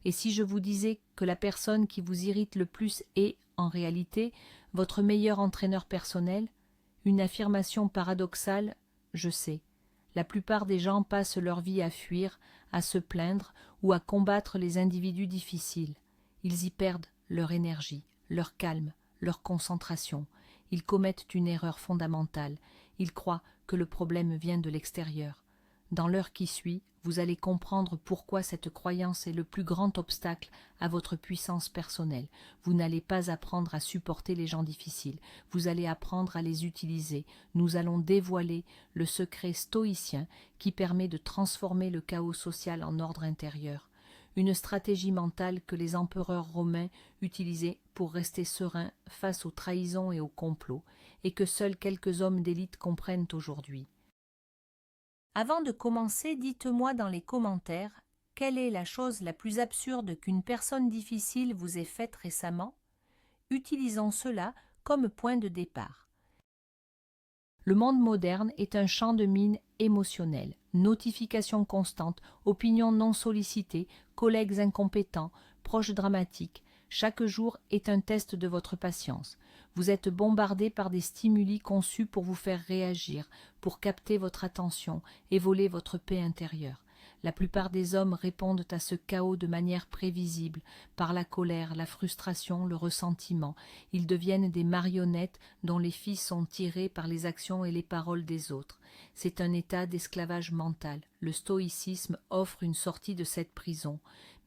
Et si je vous disais que la personne qui vous irrite le plus est, en réalité, votre meilleur entraîneur personnel? Une affirmation paradoxale, je sais. La plupart des gens passent leur vie à fuir, à se plaindre ou à combattre les individus difficiles. Ils y perdent leur énergie, leur calme, leur concentration. Ils commettent une erreur fondamentale. Ils croient que le problème vient de l'extérieur. Dans l'heure qui suit, vous allez comprendre pourquoi cette croyance est le plus grand obstacle à votre puissance personnelle. Vous n'allez pas apprendre à supporter les gens difficiles, vous allez apprendre à les utiliser. Nous allons dévoiler le secret stoïcien qui permet de transformer le chaos social en ordre intérieur. Une stratégie mentale que les empereurs romains utilisaient pour rester sereins face aux trahisons et aux complots, et que seuls quelques hommes d'élite comprennent aujourd'hui. Avant de commencer, dites-moi dans les commentaires quelle est la chose la plus absurde qu'une personne difficile vous ait faite récemment. Utilisons cela comme point de départ. Le monde moderne est un champ de mines émotionnel. Notifications constantes, opinions non sollicitées, collègues incompétents, proches dramatiques. Chaque jour est un test de votre patience. Vous êtes bombardé par des stimuli conçus pour vous faire réagir, pour capter votre attention et voler votre paix intérieure. La plupart des hommes répondent à ce chaos de manière prévisible, par la colère, la frustration, le ressentiment. Ils deviennent des marionnettes dont les fils sont tirés par les actions et les paroles des autres. C'est un état d'esclavage mental. Le stoïcisme offre une sortie de cette prison,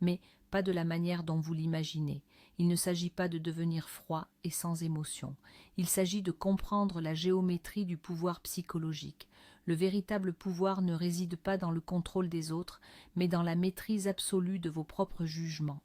mais pas de la manière dont vous l'imaginez. Il ne s'agit pas de devenir froid et sans émotion. Il s'agit de comprendre la géométrie du pouvoir psychologique. Le véritable pouvoir ne réside pas dans le contrôle des autres, mais dans la maîtrise absolue de vos propres jugements.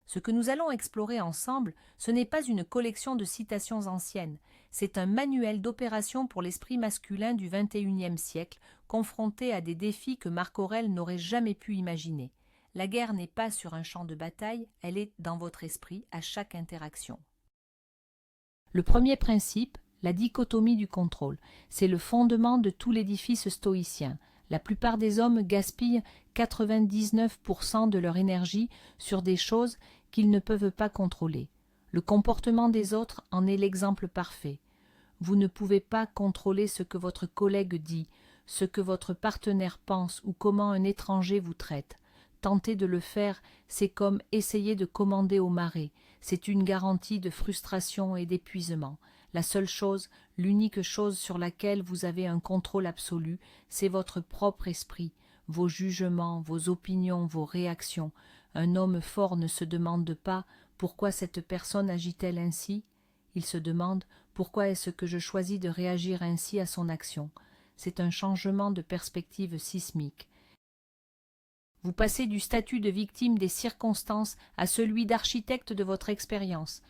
Ce que nous allons explorer ensemble, ce n'est pas une collection de citations anciennes, c'est un manuel d'opération pour l'esprit masculin du XXIe siècle, confronté à des défis que Marc Aurèle n'aurait jamais pu imaginer. La guerre n'est pas sur un champ de bataille, elle est dans votre esprit à chaque interaction. Le premier principe, la dichotomie du contrôle, c'est le fondement de tout l'édifice stoïcien. La plupart des hommes gaspillent 99% de leur énergie sur des choses qu'ils ne peuvent pas contrôler. Le comportement des autres en est l'exemple parfait. Vous ne pouvez pas contrôler ce que votre collègue dit, ce que votre partenaire pense ou comment un étranger vous traite. Tenter de le faire, c'est comme essayer de commander au marais. C'est une garantie de frustration et d'épuisement. La seule chose, l'unique chose sur laquelle vous avez un contrôle absolu, c'est votre propre esprit, vos jugements, vos opinions, vos réactions. Un homme fort ne se demande pas « Pourquoi cette personne agit-elle ainsi ?» Il se demande « Pourquoi est-ce que je choisis de réagir ainsi à son action ?» C'est un changement de perspective sismique. Vous passez du statut de victime des circonstances à celui d'architecte de votre expérience.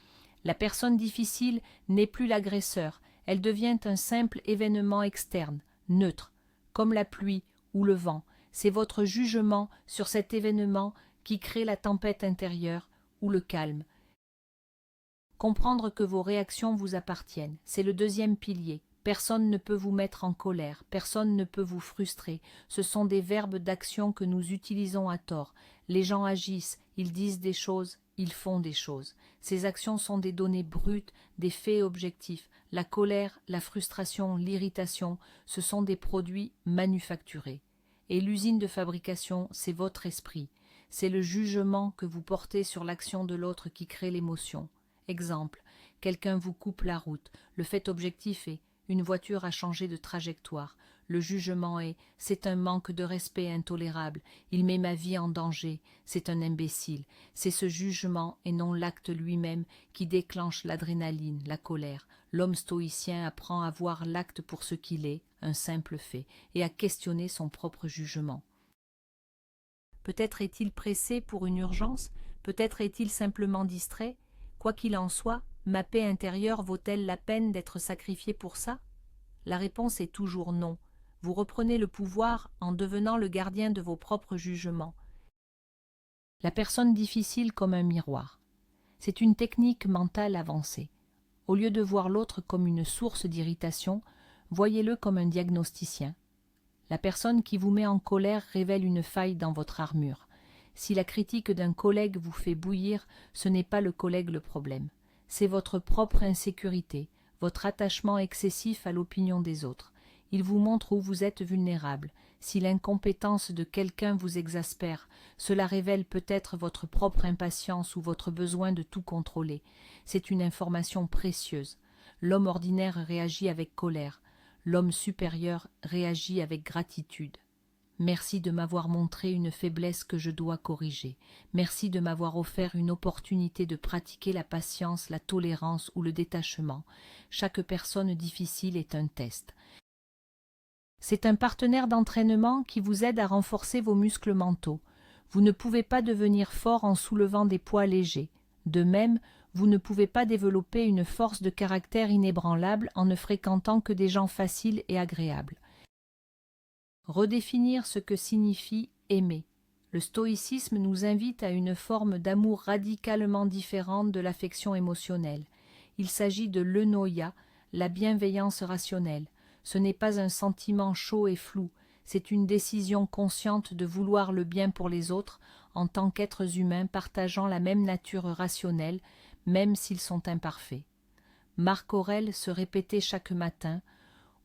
La personne difficile n'est plus l'agresseur, elle devient un simple événement externe, neutre, comme la pluie ou le vent. C'est votre jugement sur cet événement qui crée la tempête intérieure ou le calme. Comprendre que vos réactions vous appartiennent, c'est le deuxième pilier. Personne ne peut vous mettre en colère, personne ne peut vous frustrer. Ce sont des verbes d'action que nous utilisons à tort. Les gens agissent, ils disent des choses, ils font des choses. Ces actions sont des données brutes, des faits objectifs. La colère, la frustration, l'irritation, ce sont des produits manufacturés. Et l'usine de fabrication, c'est votre esprit. C'est le jugement que vous portez sur l'action de l'autre qui crée l'émotion. Exemple, quelqu'un vous coupe la route. Le fait objectif est une voiture a changé de trajectoire. Le jugement est « c'est un manque de respect intolérable, il met ma vie en danger, c'est un imbécile ». C'est ce jugement et non l'acte lui-même qui déclenche l'adrénaline, la colère. L'homme stoïcien apprend à voir l'acte pour ce qu'il est, un simple fait, et à questionner son propre jugement. Peut-être est-il pressé pour une urgence, peut-être est-il simplement distrait. Quoi qu'il en soit, ma paix intérieure vaut-elle la peine d'être sacrifiée pour ça? La réponse est toujours non. Vous reprenez le pouvoir en devenant le gardien de vos propres jugements. La personne difficile comme un miroir. C'est une technique mentale avancée. Au lieu de voir l'autre comme une source d'irritation, voyez-le comme un diagnosticien. La personne qui vous met en colère révèle une faille dans votre armure. Si la critique d'un collègue vous fait bouillir, ce n'est pas le collègue le problème. C'est votre propre insécurité, votre attachement excessif à l'opinion des autres. Il vous montre où vous êtes vulnérable. Si l'incompétence de quelqu'un vous exaspère, cela révèle peut-être votre propre impatience ou votre besoin de tout contrôler. C'est une information précieuse. L'homme ordinaire réagit avec colère. L'homme supérieur réagit avec gratitude. Merci de m'avoir montré une faiblesse que je dois corriger. Merci de m'avoir offert une opportunité de pratiquer la patience, la tolérance ou le détachement. Chaque personne difficile est un test. C'est un partenaire d'entraînement qui vous aide à renforcer vos muscles mentaux. Vous ne pouvez pas devenir fort en soulevant des poids légers. De même, vous ne pouvez pas développer une force de caractère inébranlable en ne fréquentant que des gens faciles et agréables. Redéfinir ce que signifie aimer. Le stoïcisme nous invite à une forme d'amour radicalement différente de l'affection émotionnelle. Il s'agit de l'eunoia, la bienveillance rationnelle. Ce n'est pas un sentiment chaud et flou, c'est une décision consciente de vouloir le bien pour les autres en tant qu'êtres humains partageant la même nature rationnelle, même s'ils sont imparfaits. Marc Aurèle se répétait chaque matin: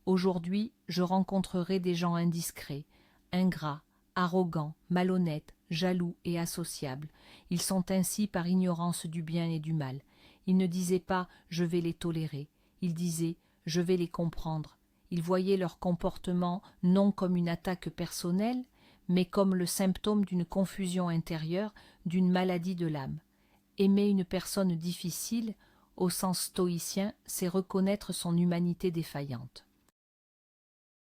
aujourd'hui, je rencontrerai des gens indiscrets, ingrats, arrogants, malhonnêtes, jaloux et associables. Ils sont ainsi par ignorance du bien et du mal. Il ne disait pas « je vais les tolérer », il disait « je vais les comprendre ». Il voyait leur comportement non comme une attaque personnelle, mais comme le symptôme d'une confusion intérieure, d'une maladie de l'âme. Aimer une personne difficile, au sens stoïcien, c'est reconnaître son humanité défaillante.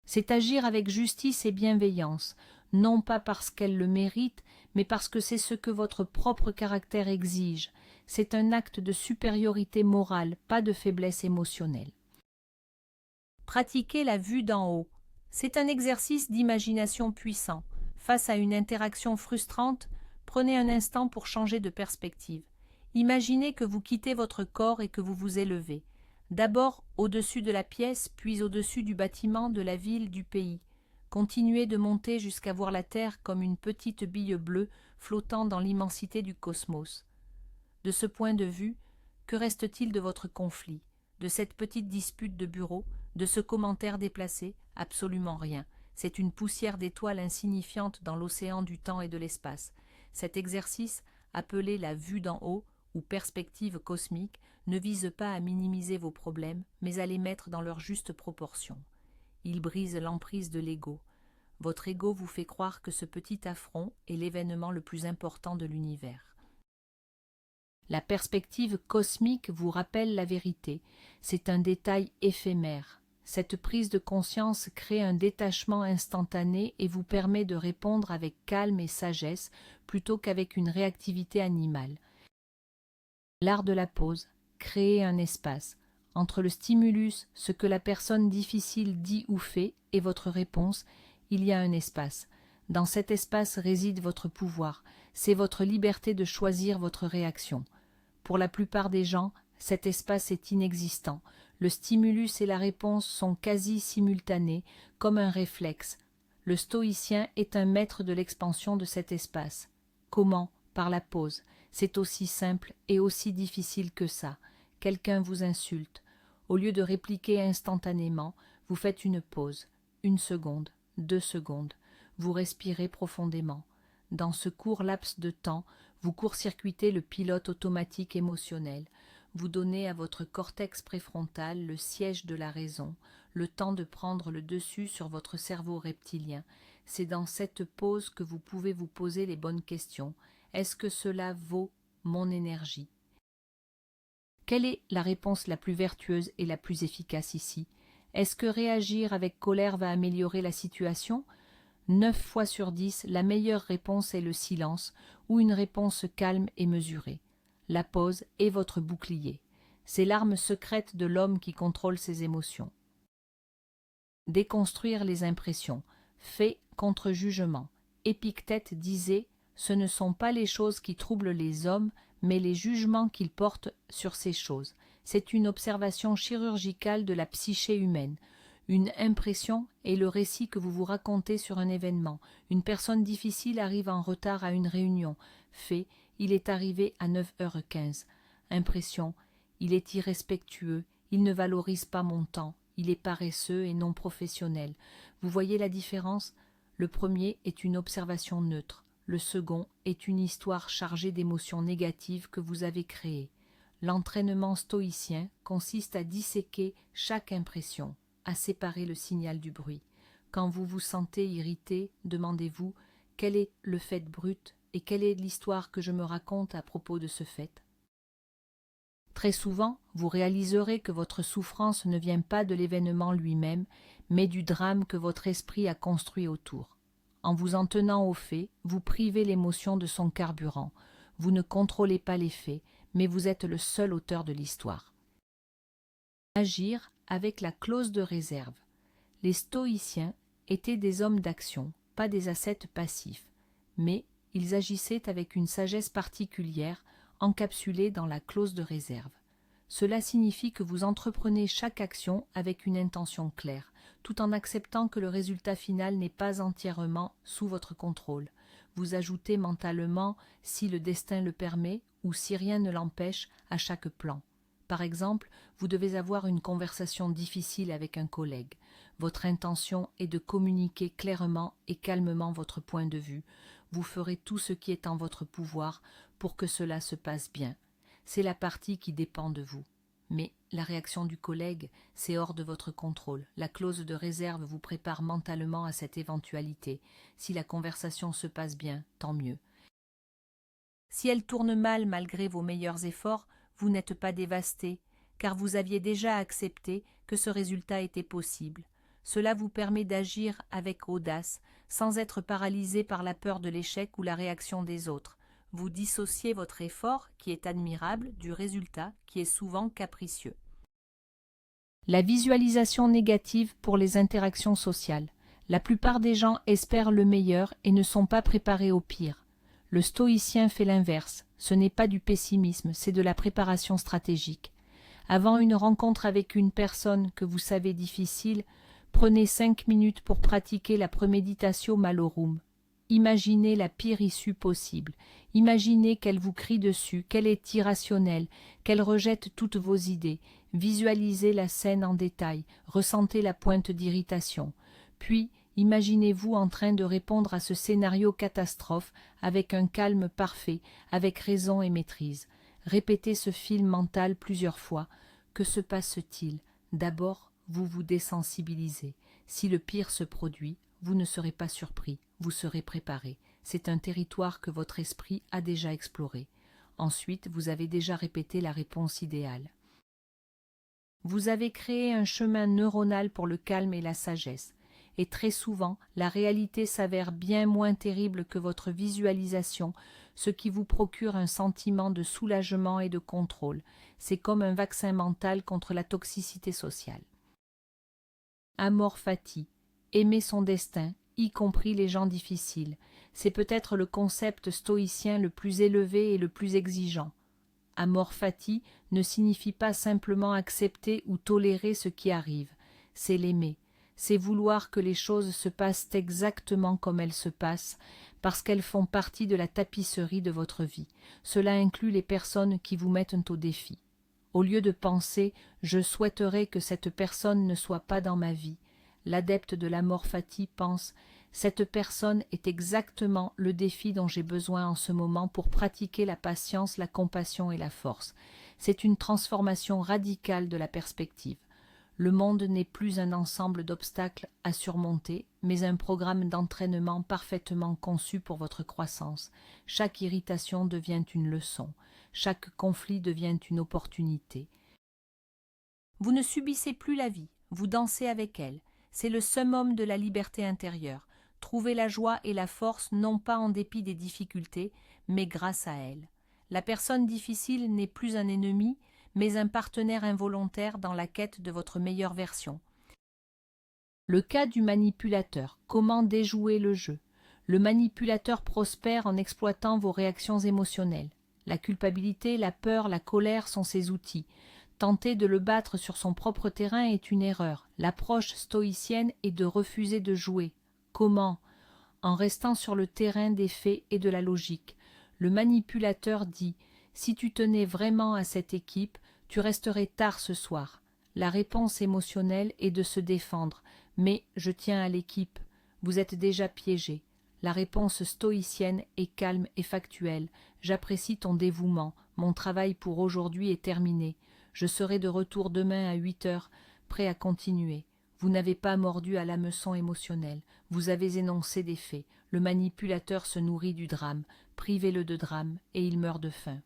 C'est agir avec justice et bienveillance, non pas parce qu'elle le mérite, mais parce que c'est ce que votre propre caractère exige. C'est un acte de supériorité morale, pas de faiblesse émotionnelle. Pratiquer la vue d'en haut. C'est un exercice d'imagination puissant. Face à une interaction frustrante, prenez un instant pour changer de perspective. Imaginez que vous quittez votre corps et que vous vous élevez. D'abord au-dessus de la pièce, puis au-dessus du bâtiment, de la ville, du pays. Continuez de monter jusqu'à voir la Terre comme une petite bille bleue flottant dans l'immensité du cosmos. De ce point de vue, que reste-t-il de votre conflit, de cette petite dispute de bureau, de ce commentaire déplacé? Absolument rien. C'est une poussière d'étoiles insignifiante dans l'océan du temps et de l'espace. Cet exercice, appelé la vue d'en haut ou perspective cosmique, ne vise pas à minimiser vos problèmes, mais à les mettre dans leur juste proportion. Il brise l'emprise de l'ego. Votre ego vous fait croire que ce petit affront est l'événement le plus important de l'univers. La perspective cosmique vous rappelle la vérité. C'est un détail éphémère. Cette prise de conscience crée un détachement instantané et vous permet de répondre avec calme et sagesse plutôt qu'avec une réactivité animale. L'art de la pause. Créer un espace entre le stimulus, ce que la personne difficile dit ou fait, et votre réponse. Il y a un espace. Dans cet espace réside votre pouvoir. C'est votre liberté de choisir votre réaction. Pour la plupart des gens, cet espace est inexistant. Le stimulus et la réponse sont quasi simultanés, comme un réflexe. Le stoïcien est un maître de l'expansion de cet espace. Comment? Par la pause. C'est aussi simple et aussi difficile que ça. Quelqu'un vous insulte. Au lieu de répliquer instantanément, vous faites une pause. 1 seconde, 2 secondes. Vous respirez profondément. Dans ce court laps de temps, vous court-circuitez le pilote automatique émotionnel. Vous donnez à votre cortex préfrontal, le siège de la raison, le temps de prendre le dessus sur votre cerveau reptilien. C'est dans cette pause que vous pouvez vous poser les bonnes questions. Est-ce que cela vaut mon énergie? Quelle est la réponse la plus vertueuse et la plus efficace ici? Est-ce que réagir avec colère va améliorer la situation? 9 fois sur 10, la meilleure réponse est le silence ou une réponse calme et mesurée. La pause est votre bouclier. C'est l'arme secrète de l'homme qui contrôle ses émotions. Déconstruire les impressions. Fait contre jugement. Épictète disait « Ce ne sont pas les choses qui troublent les hommes, mais les jugements qu'ils portent sur ces choses. » C'est une observation chirurgicale de la psyché humaine. Une impression est le récit que vous vous racontez sur un événement. Une personne difficile arrive en retard à une réunion. Fait, il est arrivé à 9h15. Impression, il est irrespectueux, il ne valorise pas mon temps, il est paresseux et non professionnel. Vous voyez la différence? Le premier est une observation neutre. Le second est une histoire chargée d'émotions négatives que vous avez créées. L'entraînement stoïcien consiste à disséquer chaque impression, à séparer le signal du bruit. Quand vous vous sentez irrité, demandez-vous quel est le fait brut et quelle est l'histoire que je me raconte à propos de ce fait. Très souvent, vous réaliserez que votre souffrance ne vient pas de l'événement lui-même, mais du drame que votre esprit a construit autour. En vous en tenant aux faits, vous privez l'émotion de son carburant. Vous ne contrôlez pas les faits, mais vous êtes le seul auteur de l'histoire. Agir avec la clause de réserve. Les stoïciens étaient des hommes d'action, pas des ascètes passifs, mais ils agissaient avec une sagesse particulière, encapsulée dans la clause de réserve. Cela signifie que vous entreprenez chaque action avec une intention claire, tout en acceptant que le résultat final n'est pas entièrement sous votre contrôle. Vous ajoutez mentalement, si le destin le permet, ou si rien ne l'empêche, à chaque plan. Par exemple, vous devez avoir une conversation difficile avec un collègue. Votre intention est de communiquer clairement et calmement votre point de vue. Vous ferez tout ce qui est en votre pouvoir pour que cela se passe bien. C'est la partie qui dépend de vous. Mais la réaction du collègue, c'est hors de votre contrôle. La clause de réserve vous prépare mentalement à cette éventualité. Si la conversation se passe bien, tant mieux. Si elle tourne mal malgré vos meilleurs efforts, vous n'êtes pas dévasté, car vous aviez déjà accepté que ce résultat était possible. Cela vous permet d'agir avec audace, sans être paralysé par la peur de l'échec ou la réaction des autres. Vous dissociez votre effort, qui est admirable, du résultat, qui est souvent capricieux. La visualisation négative pour les interactions sociales. La plupart des gens espèrent le meilleur et ne sont pas préparés au pire. Le stoïcien fait l'inverse. Ce n'est pas du pessimisme, c'est de la préparation stratégique. Avant une rencontre avec une personne que vous savez difficile, prenez 5 minutes pour pratiquer la premeditatio malorum. Imaginez la pire issue possible. Imaginez qu'elle vous crie dessus, qu'elle est irrationnelle, qu'elle rejette toutes vos idées. Visualisez la scène en détail, ressentez la pointe d'irritation. Puis, imaginez-vous en train de répondre à ce scénario catastrophe avec un calme parfait, avec raison et maîtrise. Répétez ce film mental plusieurs fois. Que se passe-t-il? D'abord, vous vous désensibilisez. Si le pire se produit, vous ne serez pas surpris, vous serez préparé. C'est un territoire que votre esprit a déjà exploré. Ensuite, vous avez déjà répété la réponse idéale. Vous avez créé un chemin neuronal pour le calme et la sagesse. Et très souvent, la réalité s'avère bien moins terrible que votre visualisation, ce qui vous procure un sentiment de soulagement et de contrôle. C'est comme un vaccin mental contre la toxicité sociale. Amor fati. Aimer son destin, y compris les gens difficiles. C'est peut-être le concept stoïcien le plus élevé et le plus exigeant. Amor fati ne signifie pas simplement accepter ou tolérer ce qui arrive, c'est l'aimer. C'est vouloir que les choses se passent exactement comme elles se passent, parce qu'elles font partie de la tapisserie de votre vie. Cela inclut les personnes qui vous mettent au défi. Au lieu de penser « je souhaiterais que cette personne ne soit pas dans ma vie », l'adepte de l'amor fati pense « cette personne est exactement le défi dont j'ai besoin en ce moment pour pratiquer la patience, la compassion et la force ». C'est une transformation radicale de la perspective. Le monde n'est plus un ensemble d'obstacles à surmonter, mais un programme d'entraînement parfaitement conçu pour votre croissance. Chaque irritation devient une leçon, chaque conflit devient une opportunité. Vous ne subissez plus la vie, vous dansez avec elle. C'est le summum de la liberté intérieure. Trouvez la joie et la force non pas en dépit des difficultés, mais grâce à elles. La personne difficile n'est plus un ennemi, mais un partenaire involontaire dans la quête de votre meilleure version. Le cas du manipulateur. Comment déjouer le jeu? Le manipulateur prospère en exploitant vos réactions émotionnelles. La culpabilité, la peur, la colère sont ses outils. Tenter de le battre sur son propre terrain est une erreur. L'approche stoïcienne est de refuser de jouer. Comment? En restant sur le terrain des faits et de la logique. Le manipulateur dit « Si tu tenais vraiment à cette équipe, tu resterais tard ce soir. » La réponse émotionnelle est de se défendre. « Mais je tiens à l'équipe. » Vous êtes déjà piégé. La réponse stoïcienne est calme et factuelle. « J'apprécie ton dévouement. Mon travail pour aujourd'hui est terminé. Je serai de retour demain à 8 heures, prêt à continuer. » Vous n'avez pas mordu à l'hameçon émotionnel. Vous avez énoncé des faits. Le manipulateur se nourrit du drame. Privez-le de drame et il meurt de faim.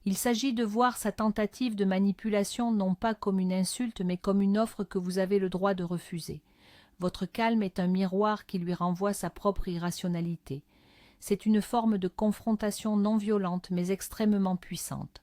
Il s'agit de voir sa tentative de manipulation non pas comme une insulte, mais comme une offre que vous avez le droit de refuser. Votre calme est un miroir qui lui renvoie sa propre irrationalité. C'est une forme de confrontation non violente, mais extrêmement puissante.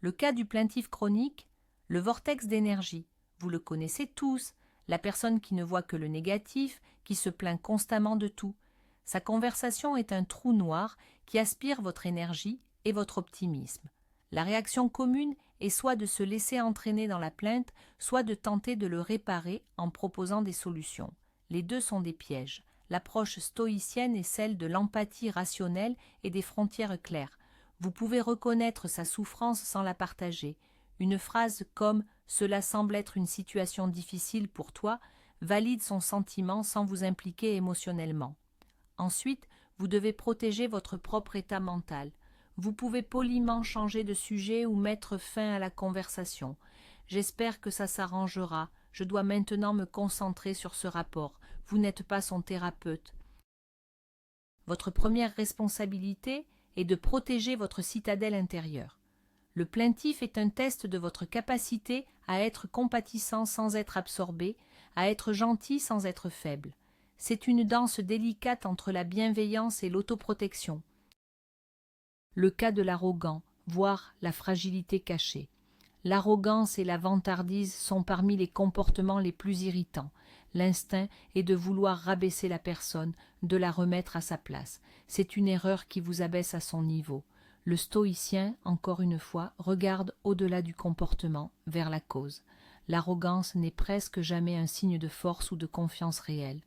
Le cas du plaintif chronique, le vortex d'énergie. Vous le connaissez tous, la personne qui ne voit que le négatif, qui se plaint constamment de tout. Sa conversation est un trou noir qui aspire votre énergie et votre optimisme. La réaction commune est soit de se laisser entraîner dans la plainte, soit de tenter de le réparer en proposant des solutions. Les deux sont des pièges. L'approche stoïcienne est celle de l'empathie rationnelle et des frontières claires. Vous pouvez reconnaître sa souffrance sans la partager. Une phrase comme « Cela semble être une situation difficile pour toi » valide son sentiment sans vous impliquer émotionnellement. Ensuite, vous devez protéger votre propre état mental. Vous pouvez poliment changer de sujet ou mettre fin à la conversation. « J'espère que ça s'arrangera. Je dois maintenant me concentrer sur ce rapport. Vous n'êtes pas son thérapeute. » Votre première responsabilité est de protéger votre citadelle intérieure. Le plaintif est un test de votre capacité à être compatissant sans être absorbé, à être gentil sans être faible. C'est une danse délicate entre la bienveillance et l'autoprotection. Le cas de l'arrogant, voire la fragilité cachée. L'arrogance et la vantardise sont parmi les comportements les plus irritants. L'instinct est de vouloir rabaisser la personne, de la remettre à sa place. C'est une erreur qui vous abaisse à son niveau. Le stoïcien, encore une fois, regarde au-delà du comportement, vers la cause. L'arrogance n'est presque jamais un signe de force ou de confiance réelle.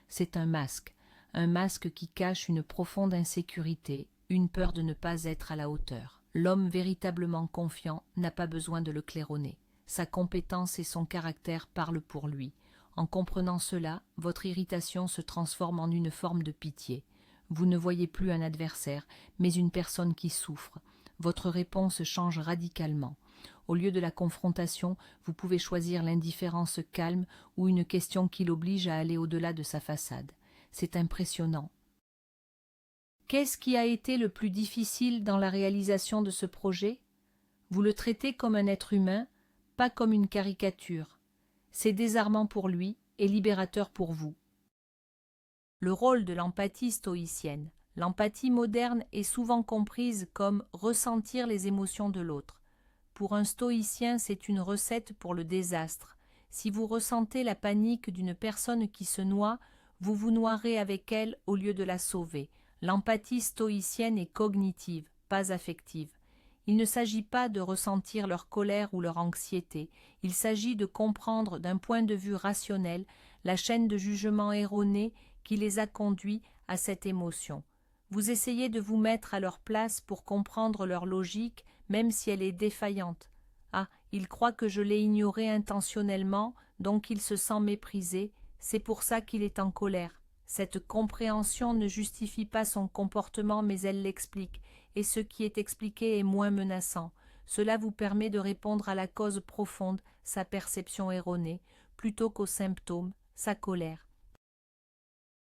C'est un masque qui cache une profonde insécurité, une peur de ne pas être à la hauteur. L'homme véritablement confiant n'a pas besoin de le claironner. Sa compétence et son caractère parlent pour lui. En comprenant cela, votre irritation se transforme en une forme de pitié. Vous ne voyez plus un adversaire, mais une personne qui souffre. Votre réponse change radicalement. Au lieu de la confrontation, vous pouvez choisir l'indifférence calme ou une question qui l'oblige à aller au-delà de sa façade. C'est impressionnant. Qu'est-ce qui a été le plus difficile dans la réalisation de ce projet? Vous le traitez comme un être humain, pas comme une caricature. C'est désarmant pour lui et libérateur pour vous. Le rôle de l'empathie stoïcienne. L'empathie moderne est souvent comprise comme ressentir les émotions de l'autre. Pour un stoïcien, c'est une recette pour le désastre. Si vous ressentez la panique d'une personne qui se noie, vous vous noierez avec elle au lieu de la sauver. L'empathie stoïcienne est cognitive, pas affective. Il ne s'agit pas de ressentir leur colère ou leur anxiété, il s'agit de comprendre d'un point de vue rationnel la chaîne de jugement erronée qui les a conduits à cette émotion. Vous essayez de vous mettre à leur place pour comprendre leur logique, même si elle est défaillante. Ah, il croit que je l'ai ignoré intentionnellement, donc il se sent méprisé, c'est pour ça qu'il est en colère. Cette compréhension ne justifie pas son comportement, mais elle l'explique, et ce qui est expliqué est moins menaçant. Cela vous permet de répondre à la cause profonde, sa perception erronée, plutôt qu'aux symptômes, sa colère.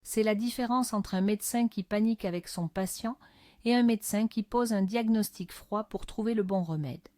C'est la différence entre un médecin qui panique avec son patient et un médecin qui pose un diagnostic froid pour trouver le bon remède.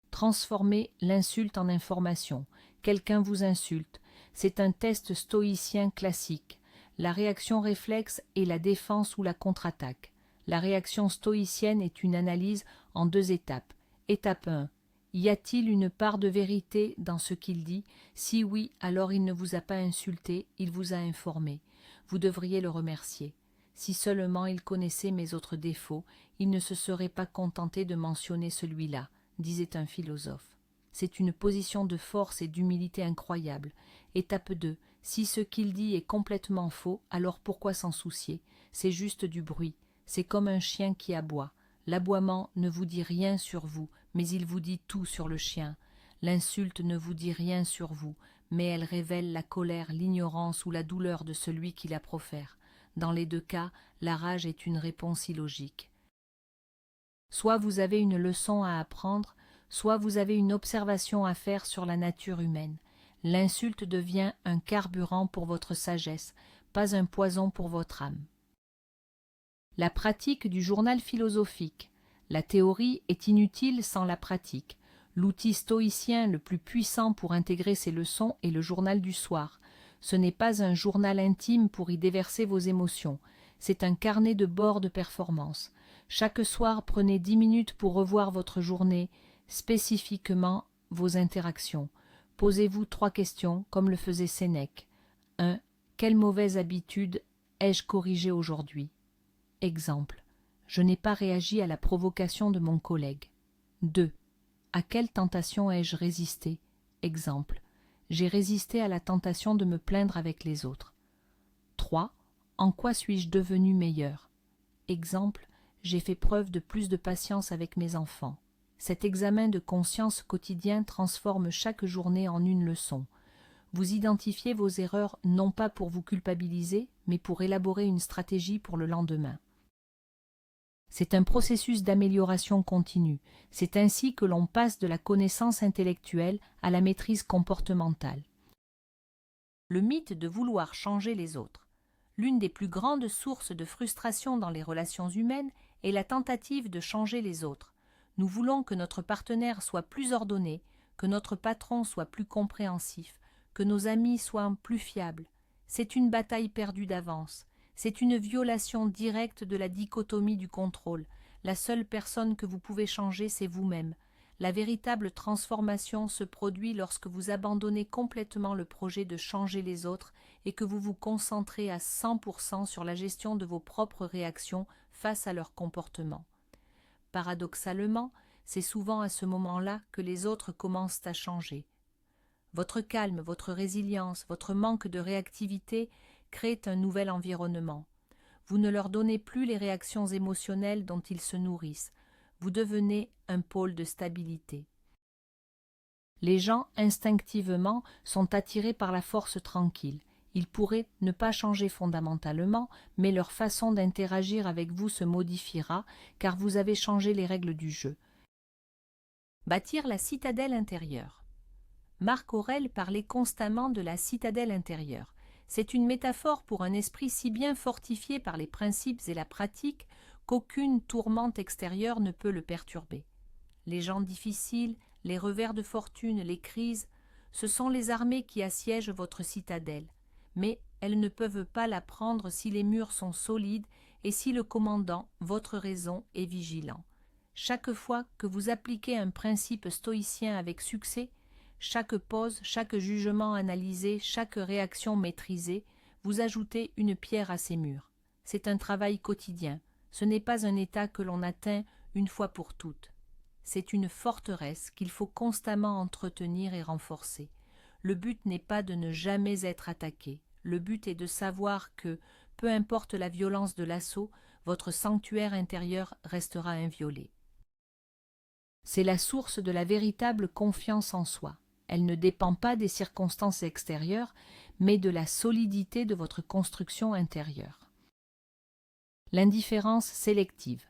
Transformez l'insulte en information. Quelqu'un vous insulte. C'est un test stoïcien classique. La réaction réflexe est la défense ou la contre-attaque. La réaction stoïcienne est une analyse en 2 étapes. Étape 1. Y a-t-il une part de vérité dans ce qu'il dit? Si oui, alors il ne vous a pas insulté, il vous a informé. Vous devriez le remercier. Si seulement il connaissait mes autres défauts, il ne se serait pas contenté de mentionner celui-là, disait un philosophe. C'est une position de force et d'humilité incroyable. Étape 2. Si ce qu'il dit est complètement faux, alors pourquoi s'en soucier? C'est juste du bruit. C'est comme un chien qui aboie. L'aboiement ne vous dit rien sur vous, mais il vous dit tout sur le chien. L'insulte ne vous dit rien sur vous, mais elle révèle la colère, l'ignorance ou la douleur de celui qui la profère. Dans les deux cas, la rage est une réponse illogique. Soit vous avez une leçon à apprendre, soit vous avez une observation à faire sur la nature humaine. L'insulte devient un carburant pour votre sagesse, pas un poison pour votre âme. La pratique du journal philosophique. La théorie est inutile sans la pratique. L'outil stoïcien le plus puissant pour intégrer ces leçons est le journal du soir. Ce n'est pas un journal intime pour y déverser vos émotions, c'est un carnet de bord de performance. Chaque soir, prenez 10 minutes pour revoir votre journée, spécifiquement vos interactions. Posez-vous 3 questions, comme le faisait Sénèque. 1. Quelle mauvaise habitude ai-je corrigée aujourd'hui? Exemple. Je n'ai pas réagi à la provocation de mon collègue. 2. À quelle tentation ai-je résisté? Exemple. J'ai résisté à la tentation de me plaindre avec les autres. 3. En quoi suis-je devenu meilleur? Exemple. J'ai fait preuve de plus de patience avec mes enfants. Cet examen de conscience quotidien transforme chaque journée en une leçon. Vous identifiez vos erreurs non pas pour vous culpabiliser, mais pour élaborer une stratégie pour le lendemain. C'est un processus d'amélioration continue. C'est ainsi que l'on passe de la connaissance intellectuelle à la maîtrise comportementale. Le mythe de vouloir changer les autres. L'une des plus grandes sources de frustration dans les relations humaines est la tentative de changer les autres. Nous voulons que notre partenaire soit plus ordonné, que notre patron soit plus compréhensif, que nos amis soient plus fiables. C'est une bataille perdue d'avance. C'est une violation directe de la dichotomie du contrôle. La seule personne que vous pouvez changer, c'est vous-même. La véritable transformation se produit lorsque vous abandonnez complètement le projet de changer les autres et que vous vous concentrez à 100% sur la gestion de vos propres réactions face à leur comportement. Paradoxalement, c'est souvent à ce moment-là que les autres commencent à changer. Votre calme, votre résilience, votre manque de réactivité créent un nouvel environnement. Vous ne leur donnez plus les réactions émotionnelles dont ils se nourrissent. Vous devenez un pôle de stabilité. Les gens, instinctivement, sont attirés par la force tranquille. Ils pourraient ne pas changer fondamentalement, mais leur façon d'interagir avec vous se modifiera, car vous avez changé les règles du jeu. Bâtir la citadelle intérieure. Marc Aurèle parlait constamment de la citadelle intérieure. C'est une métaphore pour un esprit si bien fortifié par les principes et la pratique qu'aucune tourmente extérieure ne peut le perturber. Les gens difficiles, les revers de fortune, les crises, ce sont les armées qui assiègent votre citadelle. Mais elles ne peuvent pas la prendre si les murs sont solides et si le commandant, votre raison, est vigilant. Chaque fois que vous appliquez un principe stoïcien avec succès, chaque pause, chaque jugement analysé, chaque réaction maîtrisée, vous ajoutez une pierre à ces murs. C'est un travail quotidien. Ce n'est pas un état que l'on atteint une fois pour toutes. C'est une forteresse qu'il faut constamment entretenir et renforcer. Le but n'est pas de ne jamais être attaqué. Le but est de savoir que, peu importe la violence de l'assaut, votre sanctuaire intérieur restera inviolé. C'est la source de la véritable confiance en soi. Elle ne dépend pas des circonstances extérieures, mais de la solidité de votre construction intérieure. L'indifférence sélective.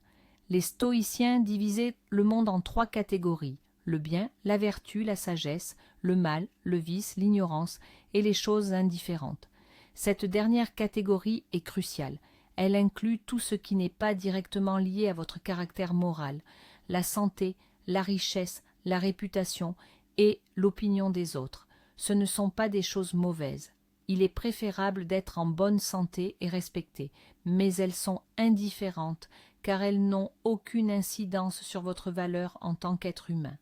Les stoïciens divisaient le monde en 3 catégories: le bien, la vertu, la sagesse, le mal, le vice, l'ignorance et les choses indifférentes. Cette dernière catégorie est cruciale. Elle inclut tout ce qui n'est pas directement lié à votre caractère moral, la santé, la richesse, la réputation et l'opinion des autres. Ce ne sont pas des choses mauvaises. Il est préférable d'être en bonne santé et respecté, mais elles sont indifférentes car elles n'ont aucune incidence sur votre valeur en tant qu'être humain.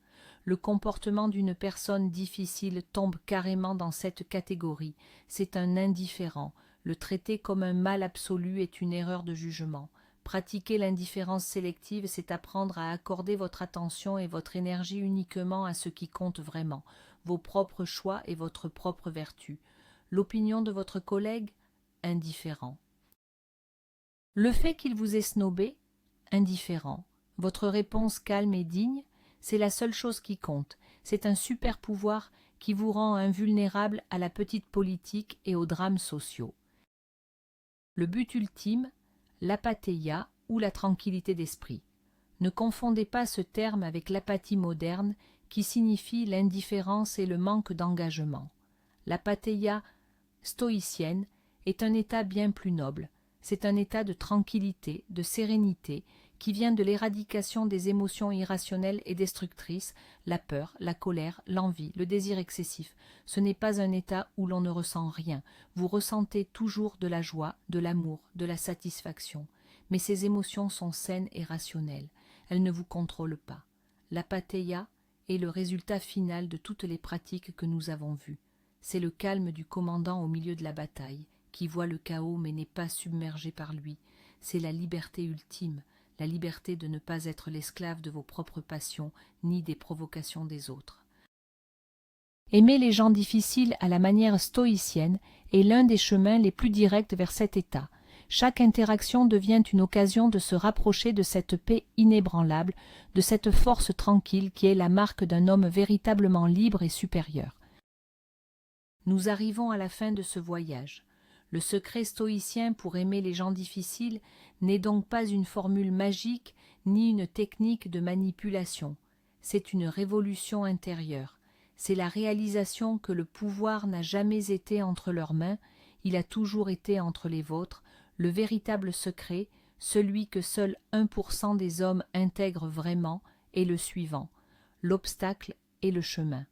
Le comportement d'une personne difficile tombe carrément dans cette catégorie. C'est un indifférent. Le traiter comme un mal absolu est une erreur de jugement. Pratiquer l'indifférence sélective, c'est apprendre à accorder votre attention et votre énergie uniquement à ce qui compte vraiment, vos propres choix et votre propre vertu. L'opinion de votre collègue, indifférent. Le fait qu'il vous ait snobé, indifférent. Votre réponse calme et digne, c'est la seule chose qui compte. C'est un super pouvoir qui vous rend invulnérable à la petite politique et aux drames sociaux. Le but ultime, l'apathéia ou la tranquillité d'esprit. Ne confondez pas ce terme avec l'apathie moderne qui signifie l'indifférence et le manque d'engagement. L'apathéia stoïcienne est un état bien plus noble. C'est un état de tranquillité, de sérénité, qui vient de l'éradication des émotions irrationnelles et destructrices, la peur, la colère, l'envie, le désir excessif. Ce n'est pas un état où l'on ne ressent rien. Vous ressentez toujours de la joie, de l'amour, de la satisfaction. Mais ces émotions sont saines et rationnelles. Elles ne vous contrôlent pas. L'apathéia est le résultat final de toutes les pratiques que nous avons vues. C'est le calme du commandant au milieu de la bataille, qui voit le chaos mais n'est pas submergé par lui. C'est la liberté ultime, la liberté de ne pas être l'esclave de vos propres passions ni des provocations des autres. Aimer les gens difficiles à la manière stoïcienne est l'un des chemins les plus directs vers cet état. Chaque interaction devient une occasion de se rapprocher de cette paix inébranlable, de cette force tranquille qui est la marque d'un homme véritablement libre et supérieur. Nous arrivons à la fin de ce voyage. Le secret stoïcien pour aimer les gens difficiles n'est donc pas une formule magique ni une technique de manipulation. C'est une révolution intérieure. C'est la réalisation que le pouvoir n'a jamais été entre leurs mains, il a toujours été entre les vôtres. Le véritable secret, celui que seul 1% des hommes intègrent vraiment, est le suivant: l'obstacle est le chemin.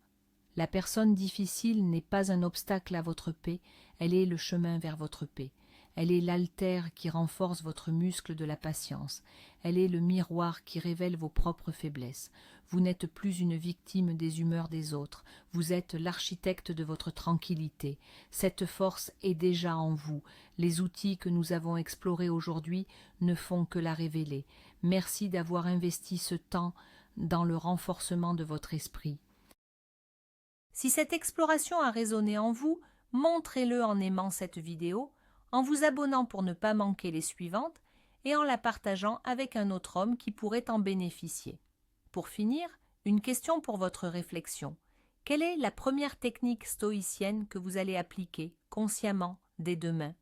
La personne difficile n'est pas un obstacle à votre paix, elle est le chemin vers votre paix. Elle est l'altère qui renforce votre muscle de la patience. Elle est le miroir qui révèle vos propres faiblesses. Vous n'êtes plus une victime des humeurs des autres, vous êtes l'architecte de votre tranquillité. Cette force est déjà en vous. Les outils que nous avons explorés aujourd'hui ne font que la révéler. Merci d'avoir investi ce temps dans le renforcement de votre esprit. Si cette exploration a résonné en vous, montrez-le en aimant cette vidéo, en vous abonnant pour ne pas manquer les suivantes et en la partageant avec un autre homme qui pourrait en bénéficier. Pour finir, une question pour votre réflexion. Quelle est la première technique stoïcienne que vous allez appliquer consciemment dès demain?